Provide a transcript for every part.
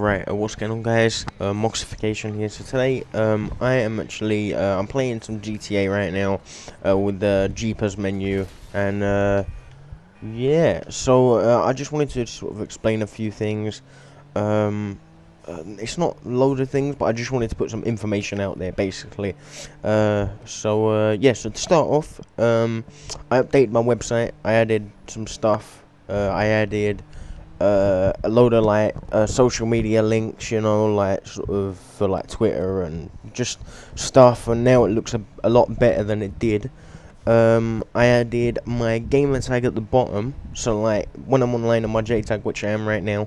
Right, what's going on, guys? Moxification here. So today, I am actually, I'm playing some GTA right now, with the Jeepers menu, and, yeah, so, I just wanted to sort of explain a few things. It's not loads of things, but I just wanted to put some information out there, basically. Yeah, so to start off, I updated my website, I added some stuff, I added a load of like social media links, you know, like sort of for like Twitter and just stuff, and now it looks a lot better than it did. I added my gamer tag at the bottom, so like when I'm online on my JTAG, which I am right now,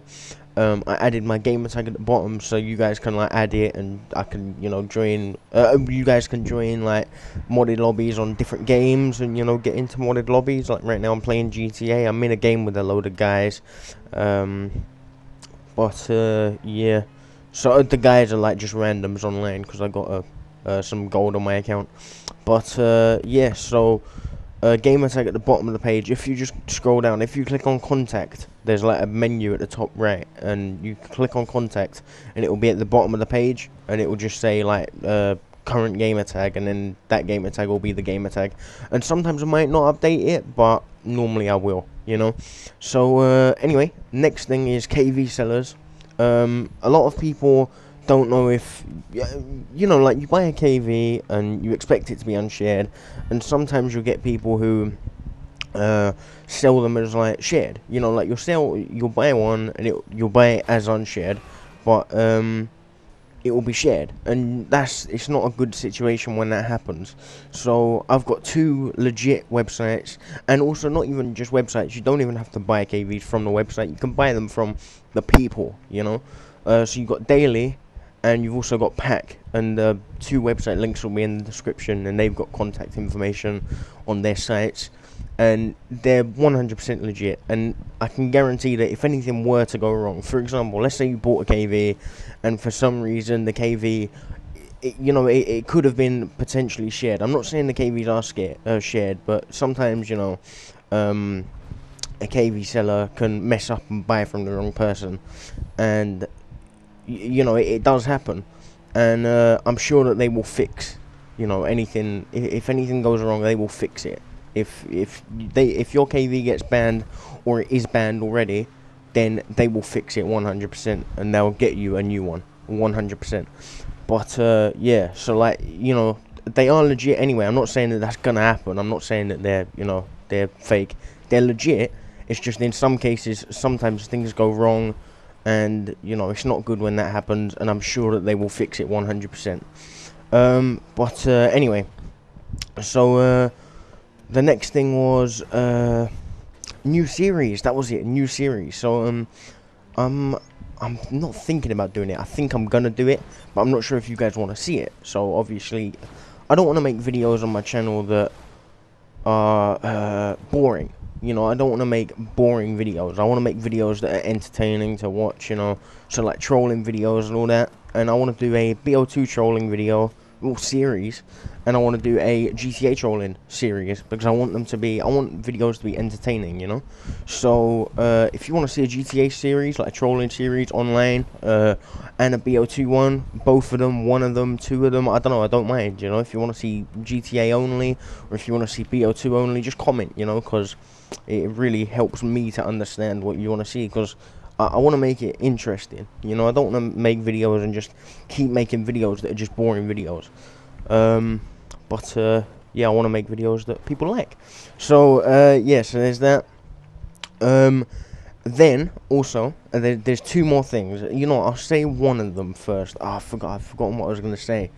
I added my gamer tag at the bottom, so you guys can like add it, and I can, you know, join. You guys can join like modded lobbies on different games, and you know, get into modded lobbies. Like right now, I'm playing GTA. I'm in a game with a load of guys, yeah. So the guys are like just randoms online because I got some gold on my account. But yeah, so gamer tag at the bottom of the page. If you just scroll down, if you click on contact, there's like a menu at the top right, and you click on contact, and it will be at the bottom of the page, and it will just say like current gamer tag, and then that gamer tag will be the gamer tag. And sometimes I might not update it, but normally I will, you know. So anyway, next thing is KV sellers. A lot of people don't know if, you know, like you buy a KV and you expect it to be unshared, and sometimes you'll get people who sell them as like shared, you know, like you'll buy one and you'll buy it as unshared, but it will be shared, and it's not a good situation when that happens. So I've got two legit websites, and also not even just websites. You don't even have to buy KVs from the website, you can buy them from the people, you know. So you've got Daily, and you've also got Pack, and the two website links will be in the description, and they've got contact information on their sites, and they're 100% legit. And I can guarantee that if anything were to go wrong, for example, let's say you bought a KV, and for some reason the KV, it could have been potentially shared. I'm not saying the KVs are shared, but sometimes, you know, a KV seller can mess up and buy from the wrong person, and you know, it does happen, and I'm sure that they will fix, you know, anything. If anything goes wrong, they will fix it. If your KV gets banned, or it is banned already, then they will fix it 100%, and they'll get you a new one 100%. But yeah, so like, you know, they are legit anyway. I'm not saying that that's gonna happen. I'm not saying that they're fake. They're legit. It's just in some cases, sometimes things go wrong, and you know, it's not good when that happens, and I'm sure that they will fix it 100%. Anyway, so the next thing was new series. That was it, new series. So I'm not thinking about doing it. I think I'm gonna do it, but I'm not sure if you guys want to see it. So obviously, I don't want to make videos on my channel that are boring. You know, I don't want to make boring videos. I want to make videos that are entertaining to watch, you know. So like trolling videos and all that. And I want to do a BO2 trolling video, well, series, and I want to do a GTA trolling series, because I want videos to be entertaining, you know. So if you want to see a GTA series, like a trolling series online, and a BO2 one, both of them, one of them, two of them, I don't know, I don't mind, you know. If you want to see GTA only, or if you want to see BO2 only, just comment, you know, because it really helps me to understand what you want to see, because I want to make it interesting, you know. I don't want to make videos and just keep making videos that are just boring videos. Yeah, I want to make videos that people like. So yeah, so there's that. Then also there's two more things. You know, I'll say one of them first. I've forgotten what I was gonna say.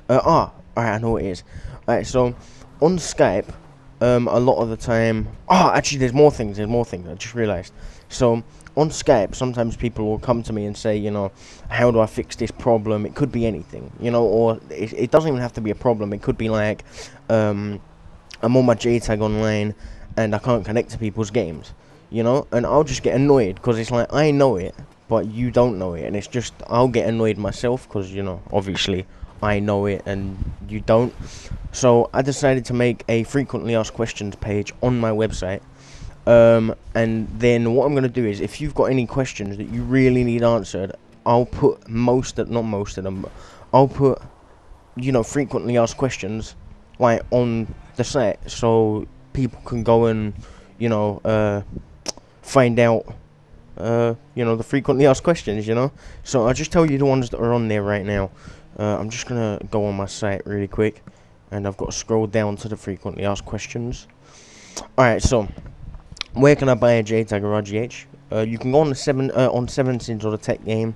Alright, I know what it is. Alright, so on Skype, a lot of the time, actually there's more things, I just realized. So on Skype, sometimes people will come to me and say, you know, how do I fix this problem? It could be anything, you know, or it doesn't even have to be a problem. It could be like, I'm on my JTAG online and I can't connect to people's games, you know, and I'll just get annoyed, because it's like, I know it, but you don't know it, and it's just, I'll get annoyed myself, because, you know, obviously I know it and you don't. So I decided to make a frequently asked questions page on my website, and then what I'm going to do is, if you've got any questions that you really need answered, I'll put not most of them, but I'll put, you know, frequently asked questions like on the site, so people can go and, you know, find out, you know, the frequently asked questions, you know. So I'll just tell you the ones that are on there right now. I'm just gonna go on my site really quick, and I've got to scroll down to the frequently asked questions. Alright, so where can I buy a JTAG or RGH? You can go on the 7sins or the Tech Game.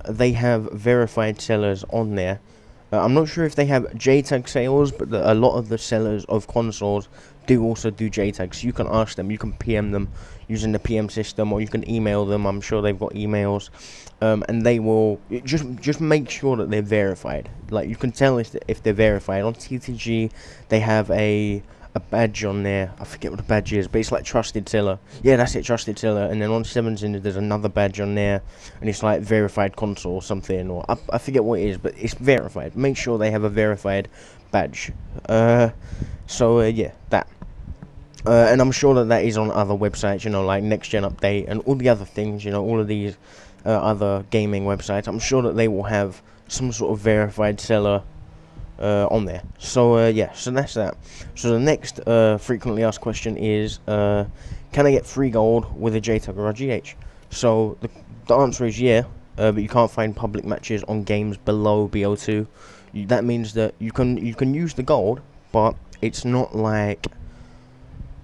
They have verified sellers on there. I'm not sure if they have JTAG sales, but a lot of the sellers of consoles do also do JTAGs. So you can ask them, you can PM them using the PM system, or you can email them. I'm sure they've got emails, and they will just make sure that they're verified. Like, you can tell if they're verified. On TTG, they have a badge on there. I forget what the badge is, but it's like trusted seller. Yeah, that's it, trusted seller. And then on 7sins there's another badge on there, and it's like verified console or something, or I forget what it is, but it's verified. Make sure they have a verified badge. Yeah, that. And I'm sure that is on other websites, you know, like Next Gen Update and all the other things, you know, all of these other gaming websites. I'm sure that they will have some sort of verified seller on there. So yeah, so that's that. So the next frequently asked question is, can I get free gold with a JTAG or RGH? So the answer is yeah, but you can't find public matches on games below BO2. That means that you can use the gold, but it's not like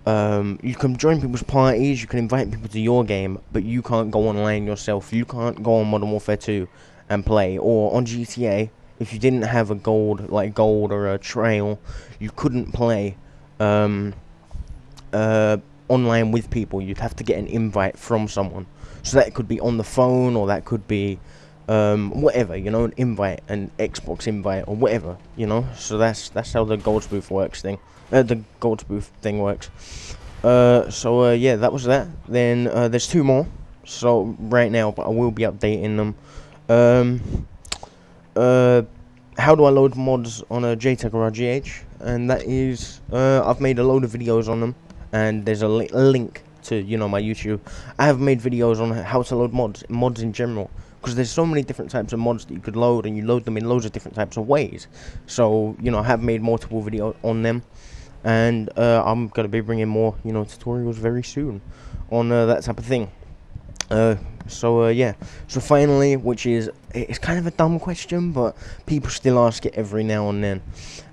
you can join people's parties, you can invite people to your game, but you can't go online yourself. You can't go on Modern Warfare 2 and play, or on GTA. If you didn't have a gold or a trail, you couldn't play online with people. You'd have to get an invite from someone. So that could be on the phone, or that could be whatever, you know, an invite, an Xbox invite, or whatever, you know. So that's how the gold spoof works thing. The gold spoof thing works. Yeah, that was that. Then there's two more. So right now, but I will be updating them. How do I load mods on a JTAG or RGH? And that is, I've made a load of videos on them, and there's a link to, you know, my YouTube. I have made videos on how to load mods in general, because there's so many different types of mods that you could load, and you load them in loads of different types of ways. So, you know, I have made multiple videos on them, and I'm gonna be bringing more, you know, tutorials very soon on that type of thing. Yeah, so finally, which is, it's kind of a dumb question, but people still ask it every now and then,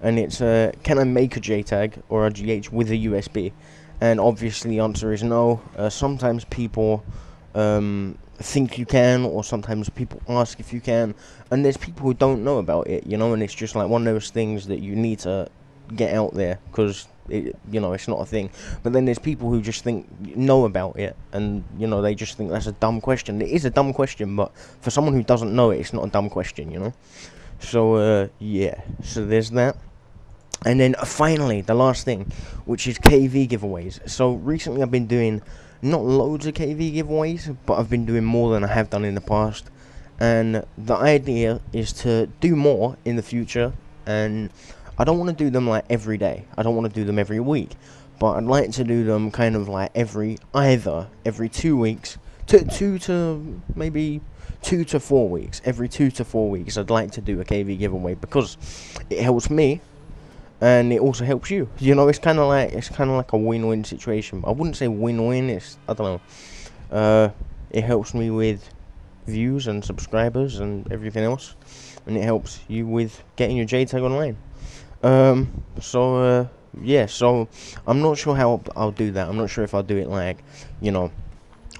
and it's, can I make a JTAG or a GH with a USB? And obviously the answer is no. Sometimes people think you can, or sometimes people ask if you can, and there's people who don't know about it, you know, and it's just like one of those things that you need to get out there, because you know, it's not a thing. But then there's people who just know about it, and you know, they just think that's a dumb question. It is a dumb question, but for someone who doesn't know it, it's not a dumb question, you know. So yeah, so there's that. And then finally, the last thing, which is KV giveaways. So recently I've been doing not loads of KV giveaways, but I've been doing more than I have done in the past, and the idea is to do more in the future. And I don't want to do them like every day, I don't want to do them every week, but I'd like to do them kind of like either every 2 weeks, maybe 2 to 4 weeks. Every 2 to 4 weeks I'd like to do a KV giveaway, because it helps me and it also helps you. You know, it's kind of like a win-win situation. I wouldn't say win-win, it's, I don't know, it helps me with views and subscribers and everything else, and it helps you with getting your JTAG online. Yeah, so I'm not sure how I'll do that. I'm not sure if I'll do it like, you know,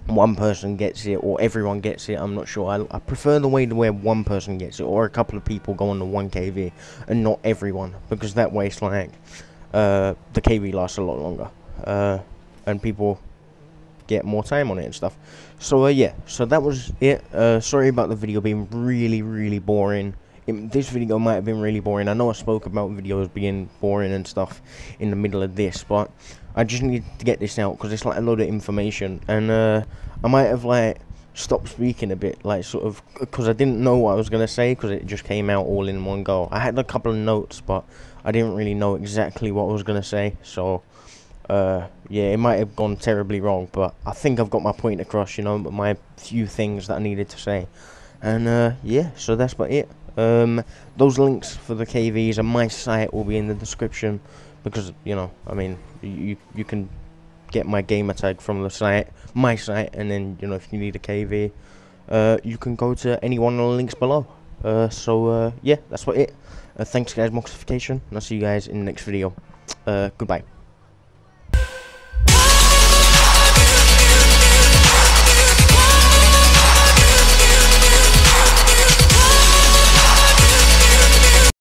one person gets it or everyone gets it. I'm not sure. I prefer the way where one person gets it, or a couple of people go on the 1KV and not everyone, because that way it's like the KV lasts a lot longer, and people get more time on it and stuff. So yeah, so that was it. Sorry about the video being really boring. This video might have been really boring. I know I spoke about videos being boring and stuff in the middle of this, but I just need to get this out because it's like a load of information, and I might have like stopped speaking a bit, like sort of, because I didn't know what I was gonna say, because it just came out all in one go. I had a couple of notes, but I didn't really know exactly what I was gonna say, so yeah, it might have gone terribly wrong, but I think I've got my point across, you know, my few things that I needed to say. And yeah, so that's about it. Those links for the KVs and my site will be in the description, because I mean, you can get my gamer tag from the site, my site, and then if you need a KV, you can go to any one of the links below. So yeah, that's about it. Thanks guys, Moxification, and I'll see you guys in the next video. Goodbye.